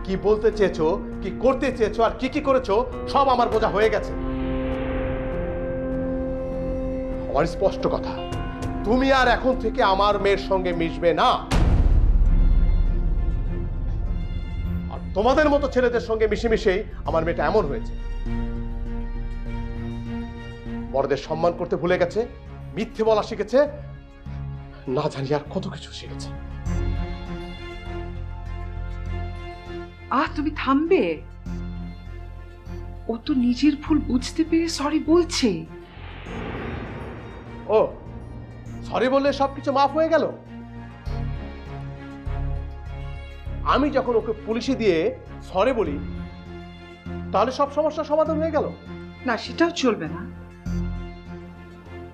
কি বলতে চেয়েছো, কি করতে চেয়েছো, আর কি কি করেছো সব আমার বোঝা হয়ে গেছে। আমার স্পষ্ট কথা, তুমি আর এখন থেকে আমার মেয়ের সঙ্গে মিশবে না। আর তোমাদের মতো ছেলেদের সঙ্গে মিশে মিশেই আমার মেয়েটা এমন হয়েছে। বড়দের সম্মান করতে ভুলে গেছে, মিথ্যে বলা শিখেছে, না জানি আর কত কিছু শিখেছে। তুমি থামবে? ও তো নিজের ভুল বুঝতে পেরে সরি বলছে। ও সরি বললে সবকিছু মাফ হয়ে গেল? আমি যখন ওকে পুলিশে দিয়ে সরি বলি তাহলে সব সমস্যার সমাধান হয়ে গেল? না, সেটাও চলবে না।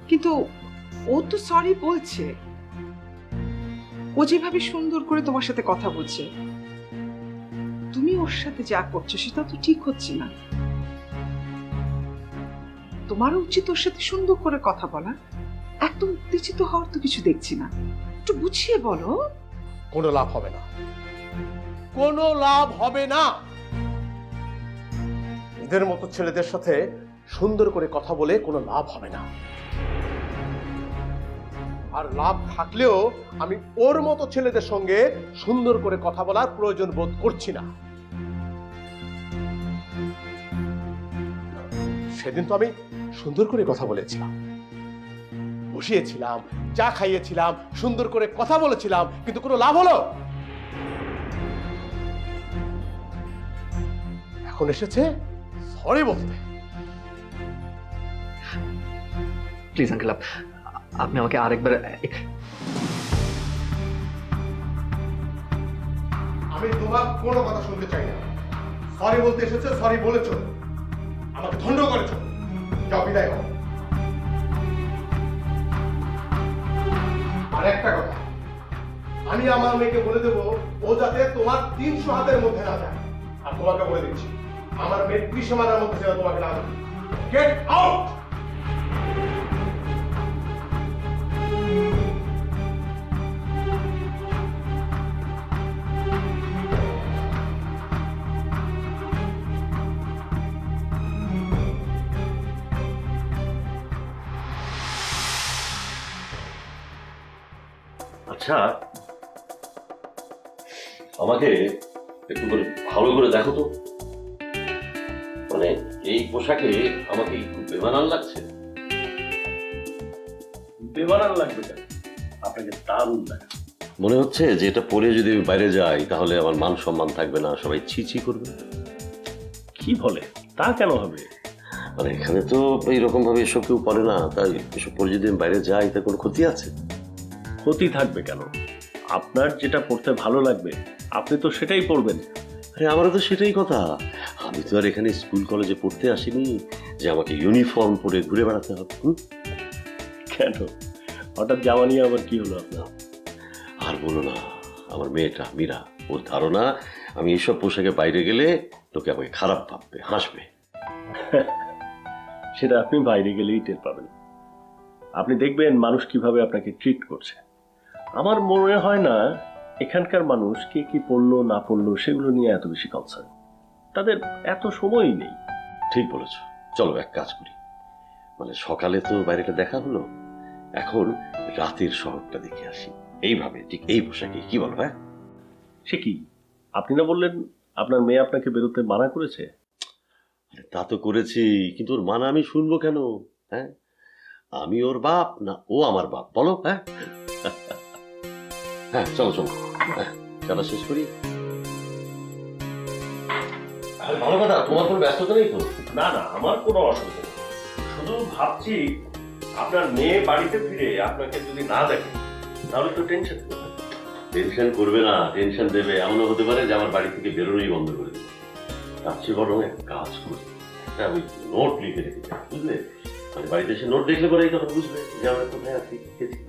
কিন্তু ও তো সরি বলছে। ও যেভাবে সুন্দর করে তোমার সাথে কথা বলছে, তুমি ওর সাথে যা করছো সেটা তো ঠিক হচ্ছে না। তোমারও উচিত ওর সাথে সুন্দর করে কথা বলা। একদম উত্তেজিত হওয়ার তো কিছু দেখছি না। একটু বুঝিয়ে বলো। কোনো লাভ হবে না, কোনো লাভ হবে না। এদের মতো ছেলেদের সাথে সুন্দর করে কথা বলে কোনো লাভ হবে না। আর লাভ থাকলেও আমি ওর মতো ছেলেদের সঙ্গে সুন্দর করে কথা বলার প্রয়োজন বোধ করছি না। সেদিন তো আমি সুন্দর করে কথা বলেছিলাম, বসিয়েছিলাম, চা খাইয়েছিলাম, সুন্দর করে কথা বলেছিলাম, কিন্তু কোনো লাভ হলো? এখন এসেছে সরি বলতে। প্লিজ আঙ্কেল, আপনি আমাকে আরেকবার। আমি তোমার কোনো কথা শুনতে চাই না। সরি বলতে এসেছো, সরি বলেছো, আমাকে ধন্য করেছো, যাও বিদায় হও। আর একটা কথা, আমি আমার মেয়েকে বলে দেবো ও যাতে তোমার 300 হাতের মধ্যে না যায়। আর তোমাকে বলে দিচ্ছি, আমার মেয়ের ত্রিসীমানার মধ্যে যেন তোমাকে না যায়। Get out. আচ্ছা, আমাকে একটু করে ভালো করে দেখো তো, মানে এই পোশাকে আমাকে খুব বেমানান লাগছে। বেমানান লাগবে কেন? আপনাকে দারুণ লাগে। মনে হচ্ছে যে এটা পরে যদি আমি বাইরে যাই তাহলে আমার মান সম্মান থাকবে না, সবাই ছি ছি করবে। কি বলে? তা কেন হবে? মানে এখানে তো এইরকম ভাবে এসব কেউ পড়ে না, তাই এসব পরে যদি আমি বাইরে যাই তা কোনো ক্ষতি আছে? ক্ষতি থাকবে কেন? আপনার যেটা পড়তে ভালো লাগবে আপনি তো সেটাই পড়বেন। আরে আমারও তো সেটাই কথা। আমি তো আর এখানে স্কুল কলেজে পড়তে আসিনি যে আমাকে ইউনিফর্ম পরে ঘুরে বেড়াতে হবে। কেন হঠাৎ জামা নিয়ে আবার কি হলো আপনার? আর বলো না, আমার মেয়েটা মীরা, ওর ধারণা আমি এইসব পোশাকে বাইরে গেলে লোকে আমাকে খারাপ ভাববে, হাসবে। সেটা আপনি বাইরে গেলেই টের পাবেন। আপনি দেখবেন মানুষ কিভাবে আপনাকে ট্রিট করছে। আমার মনে হয় না এখানকার মানুষ কে কি পড়লো না পড়লো সেগুলো নিয়ে এত বেশি কনসার্ন। তাদের এত সময়ই নেই। ঠিক বলেছ, চলো এক কাজ করি, মানে সকালে তো বাইরেটা দেখা হলো, এখন রাতের শহরটা দেখে আসি এইভাবে, ঠিক এই পোশাকে, কি বলো? হ্যাঁ, সে কি, আপনি না বললেন আপনার মেয়ে আপনাকে বেরোতে মানা করেছে? তা তো করেছি, কিন্তু ওর মানা আমি শুনবো কেন? হ্যাঁ, আমি ওর বাপ না ও আমার বাপ, বলো? হ্যাঁ হ্যাঁ, চলো চলো, হ্যাঁ চলা শেষ করি। ভালো কথা, তোমার কোনো ব্যস্ততা নেই তো? না না, আমার কোনো অসুবিধা নেই। শুধু ভাবছি আপনার মেয়ে বাড়িতে ফিরে আপনাকে যদি না দেখে তাহলে তো টেনশন করবে। টেনশন করবে না, টেনশন দেবে। এমনও হতে পারে যে আমার বাড়ি থেকে বেরোনোই বন্ধ করে দেবে। তার চেয়ে বরং এক কাজ করি, একটা ওই নোট লিখে রেখে যাই, বুঝলে? মানে বাড়িতে এসে নোট দেখলে পরে এই তখন বুঝবে যে আমরা কোথায় আছি, গেছি।